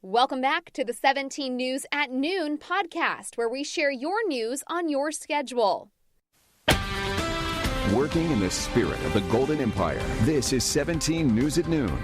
Welcome back to the 17 News at Noon podcast, where we share your news on your schedule. Working in the spirit of the Golden Empire, this is 17 News at Noon.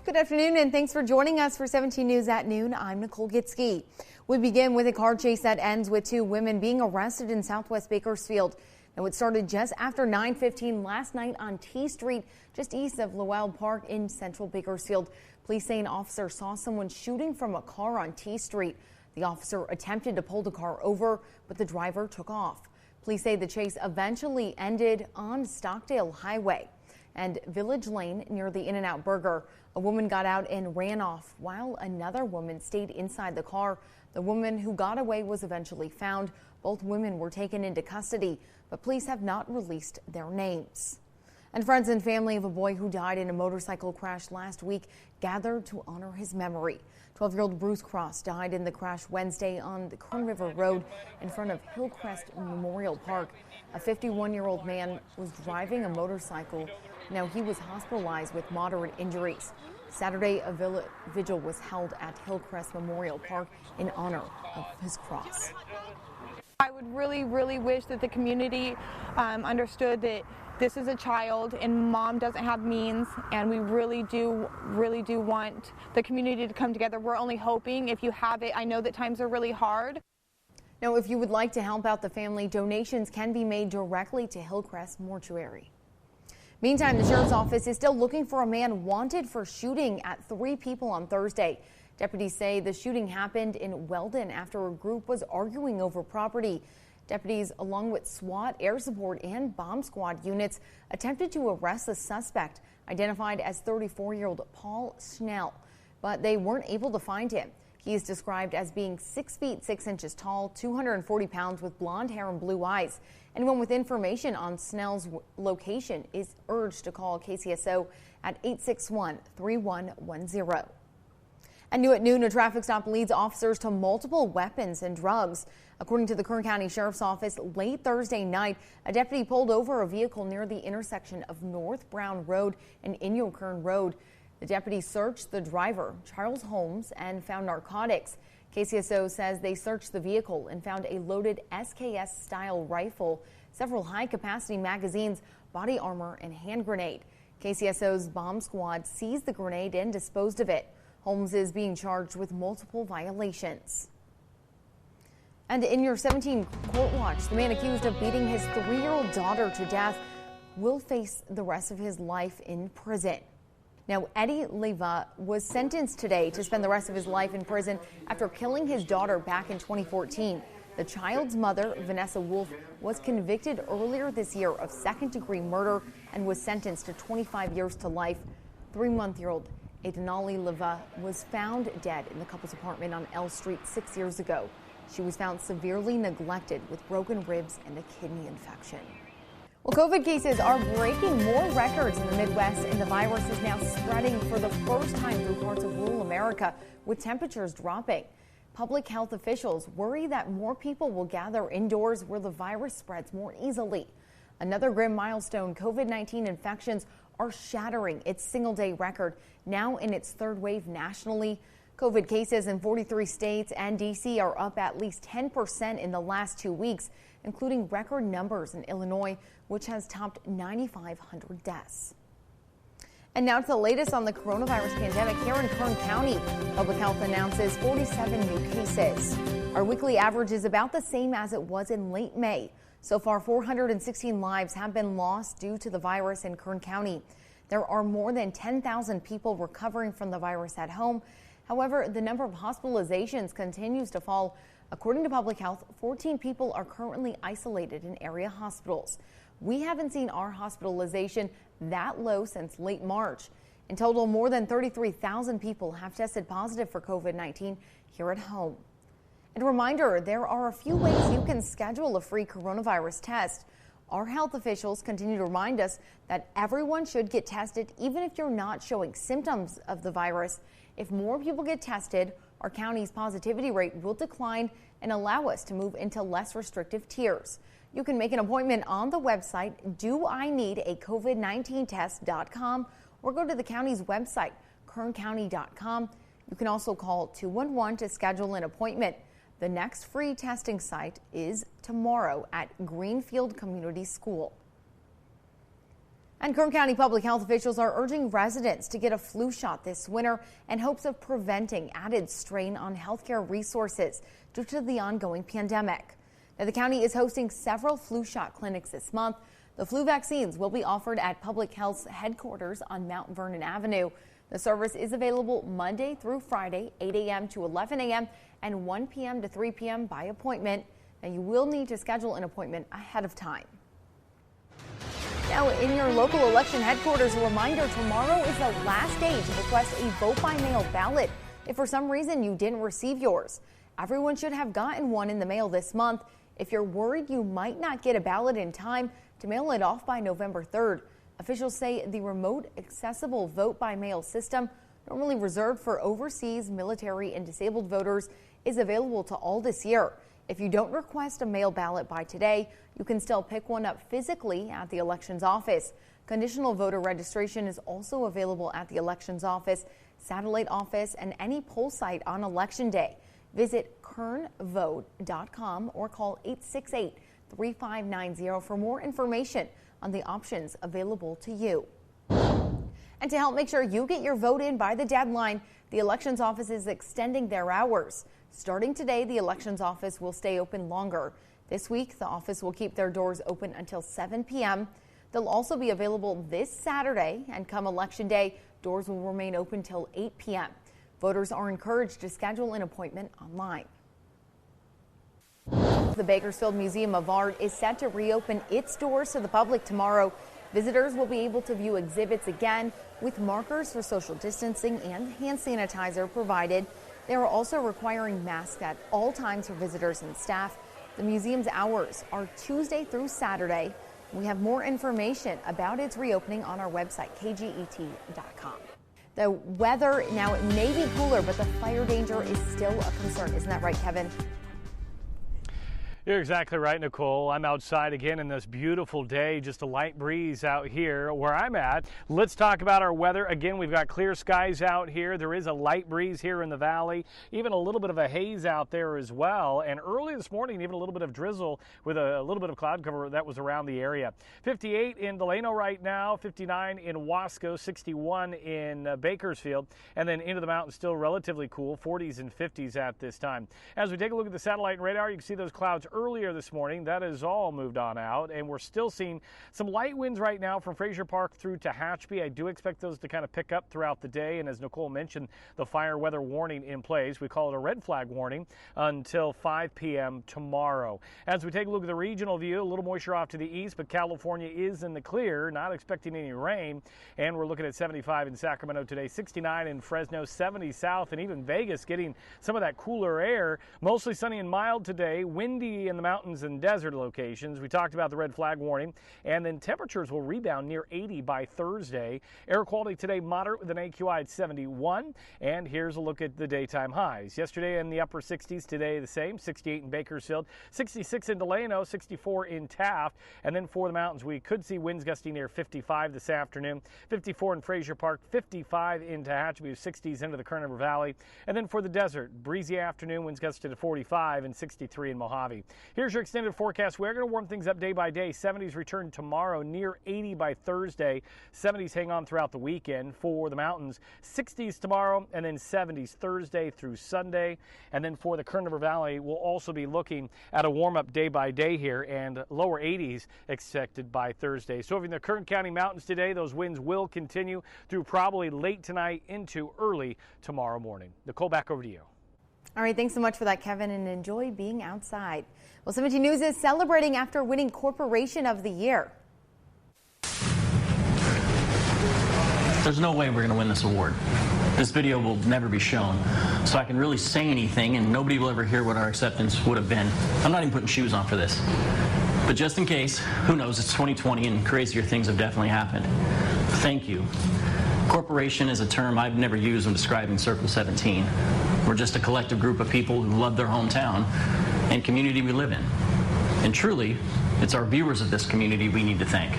Good afternoon, and thanks for joining us for 17 News at Noon. I'm Nicole Gitsky. We begin with a car chase that ends with two women being arrested in Southwest Bakersfield. Now, it started just after 9:15 last night on T Street, just east of Lowell Park in central Bakersfield. Police say an officer saw someone shooting from a car on T Street. The officer attempted to pull the car over, but the driver took off. Police say the chase eventually ended on Stockdale Highway and Village Lane near the In-N-Out Burger. A woman got out and ran off while another woman stayed inside the car. The woman who got away was eventually found. Both women were taken into custody, but police have not released their names. And friends and family of a boy who died in a motorcycle crash last week gathered to honor his memory. 12-year-old Bruce Cross died in the crash Wednesday on the Kern River Road in front of Hillcrest Memorial Park. A 51-year-old man was driving a motorcycle. Now he was hospitalized with moderate injuries. Saturday, a vigil was held at Hillcrest Memorial Park in honor of his cross. I would really wish that the community understood that this is a child and mom doesn't have means, and we really do want the community to come together. We're only hoping. If you have it, I know that times are really hard. Now, if you would like to help out the family, donations can be made directly to Hillcrest Mortuary. Meantime, the sheriff's office is still looking for a man wanted for shooting at 3 people on Thursday. Deputies say the shooting happened in Weldon after a group was arguing over property. Deputies, along with SWAT, air support, and bomb squad units, attempted to arrest the suspect, identified as 34-year-old Paul Schnell, but they weren't able to find him. He is described as being 6 feet 6 inches tall, 240 pounds, with blonde hair and blue eyes. Anyone with information on Snell's location is urged to call KCSO at 861-3110. And new at noon, a traffic stop leads officers to multiple weapons and drugs. According to the Kern County Sheriff's Office, late Thursday night, a deputy pulled over a vehicle near the intersection of North Brown Road and Inyo Kern Road. The deputy searched the driver, Charles Holmes, and found narcotics. KCSO says they searched the vehicle and found a loaded SKS-style rifle, several high-capacity magazines, body armor, and hand grenade. KCSO's bomb squad seized the grenade and disposed of it. Holmes is being charged with multiple violations. And in your 17 Court Watch, the man accused of beating his 3-year-old daughter to death will face the rest of his life in prison. Now, Eddie Leva was sentenced today to spend the rest of his life in prison after killing his daughter back in 2014. The child's mother, Vanessa Wolf, was convicted earlier this year of second-degree murder and was sentenced to 25 years to life. 3-month-old Adenali Leva was found dead in the couple's apartment on L Street 6 years ago. She was found severely neglected with broken ribs and a kidney infection. Well, COVID cases are breaking more records in the Midwest, and the virus is now spreading for the first time through parts of rural America, with temperatures dropping. Public health officials worry that more people will gather indoors where the virus spreads more easily. Another grim milestone, COVID-19 infections are shattering its single-day record, now in its 3rd wave nationally. COVID cases in 43 states and D.C. are up at least 10% in the last 2 weeks, including record numbers in Illinois, which has topped 9,500 deaths. And now to the latest on the coronavirus pandemic. Here in Kern County, Public Health announces 47 new cases. Our weekly average is about the same as it was in late May. So far, 416 lives have been lost due to the virus in Kern County. There are more than 10,000 people recovering from the virus at home. However, the number of hospitalizations continues to fall. According to Public Health, 14 people are currently isolated in area hospitals. We haven't seen our hospitalization that low since late March. In total, more than 33,000 people have tested positive for COVID-19 here at home. And a reminder, there are a few ways you can schedule a free coronavirus test. Our health officials continue to remind us that everyone should get tested, even if you're not showing symptoms of the virus. If more people get tested, our county's positivity rate will decline and allow us to move into less restrictive tiers. You can make an appointment on the website doineedacovid19test.com or go to the county's website, kerncounty.com. You can also call 211 to schedule an appointment. The next free testing site is tomorrow at Greenfield Community School. And Kern County Public Health officials are urging residents to get a flu shot this winter in hopes of preventing added strain on healthcare resources due to the ongoing pandemic. Now, the county is hosting several flu shot clinics this month. The flu vaccines will be offered at Public Health's headquarters on Mount Vernon Avenue. The service is available Monday through Friday, 8 a.m. to 11 a.m. and 1 p.m. to 3 p.m. by appointment. Now, you will need to schedule an appointment ahead of time. Now, in your local election headquarters, a reminder, tomorrow is the last day to request a vote-by-mail ballot if for some reason you didn't receive yours. Everyone should have gotten one in the mail this month. If you're worried you might not get a ballot in time to mail it off by November 3rd, officials say the remote accessible vote-by-mail system, normally reserved for overseas military and disabled voters, is available to all this year. If you don't request a mail ballot by today, you can still pick one up physically at the elections office. Conditional voter registration is also available at the elections office, satellite office, and any poll site on election day. Visit kernvote.com or call 868-3590 for more information on the options available to you. And to help make sure you get your vote in by the deadline, the elections office is extending their hours. Starting today, the elections office will stay open longer. This week, the office will keep their doors open until 7 p.m. They'll also be available this Saturday, and come election day, doors will remain open till 8 p.m. Voters are encouraged to schedule an appointment online. The Bakersfield Museum of Art is set to reopen its doors to the public tomorrow. Visitors will be able to view exhibits again with markers for social distancing and hand sanitizer provided. They are also requiring masks at all times for visitors and staff. The museum's hours are Tuesday through Saturday. We have more information about its reopening on our website, KGET.com. The weather now, it may be cooler, but the fire danger is still a concern. Isn't that right, Kevin? You're exactly right, Nicole. I'm outside again in this beautiful day, just a light breeze out here where I'm at. Let's talk about our weather. Again, we've got clear skies out here. There is a light breeze here in the valley, even a little bit of a haze out there as well. And early this morning, even a little bit of drizzle with a little bit of cloud cover that was around the area. 58 in Delano right now, 59 in Wasco, 61 in Bakersfield, and then into the mountains still relatively cool, 40s and 50s at this time. As we take a look at the satellite and radar, you can see those clouds earlier this morning. That has all moved on out, and we're still seeing some light winds right now from Fraser Park through to Hatchby. I do expect those to kind of pick up throughout the day, and as Nicole mentioned, the fire weather warning in place. We call it a red flag warning until 5 p.m. tomorrow. As we take a look at the regional view, a little moisture off to the east, but California is in the clear, not expecting any rain, and we're looking at 75 in Sacramento today, 69 in Fresno, 70 south, and even Vegas getting some of that cooler air. Mostly sunny and mild today, windy in the mountains and desert locations. We talked about the red flag warning, and then temperatures will rebound near 80 by Thursday. Air quality today moderate with an AQI at 71, and here's a look at the daytime highs. Yesterday in the upper 60s, today the same, 68 in Bakersfield, 66 in Delano, 64 in Taft, and then for the mountains we could see winds gusting near 55 this afternoon, 54 in Fraser Park, 55 in Tehachapi, 60s into the Kern River Valley, and then for the desert, breezy afternoon, winds gusted to 45 and 63 in Mojave. Here's your extended forecast. We're going to warm things up day by day. 70s return tomorrow, near 80 by Thursday. 70s hang on throughout the weekend for the mountains. 60s tomorrow, and then 70s Thursday through Sunday. And then for the Kern River Valley, we'll also be looking at a warm-up day by day here, and lower 80s expected by Thursday. So in the Kern County mountains today, those winds will continue through probably late tonight into early tomorrow morning. Nicole, back over to you. All right, thanks so much for that, Kevin, and enjoy being outside. Well, 17 News is celebrating after winning Corporation of the Year. There's no way we're going to win this award. This video will never be shown, so I can really say anything and nobody will ever hear what our acceptance would have been. I'm not even putting shoes on for this. But just in case, who knows, it's 2020 and crazier things have definitely happened. Thank you. Corporation is a term I've never used when describing Circle 17. We're just a collective group of people who love their hometown and community we live in. And truly, it's our viewers of this community we need to thank.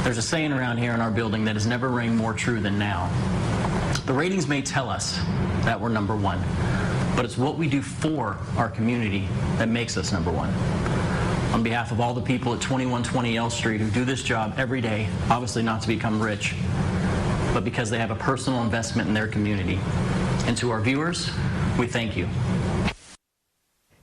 There's a saying around here in our building that has never rang more true than now. The ratings may tell us that we're number one, but it's what we do for our community that makes us number one. On behalf of all the people at 2120 L Street who do this job every day, obviously not to become rich, but because they have a personal investment in their community. And to our viewers, we thank you.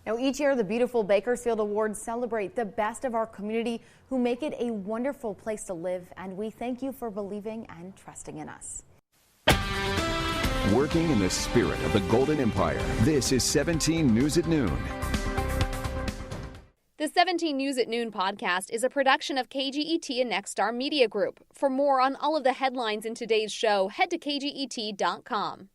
Now, each year, the beautiful Bakersfield Awards celebrate the best of our community who make it a wonderful place to live, and we thank you for believing and trusting in us. Working in the spirit of the Golden Empire, this is 17 News at Noon. The 17 News at Noon podcast is a production of KGET and Nexstar Media Group. For more on all of the headlines in today's show, head to kget.com.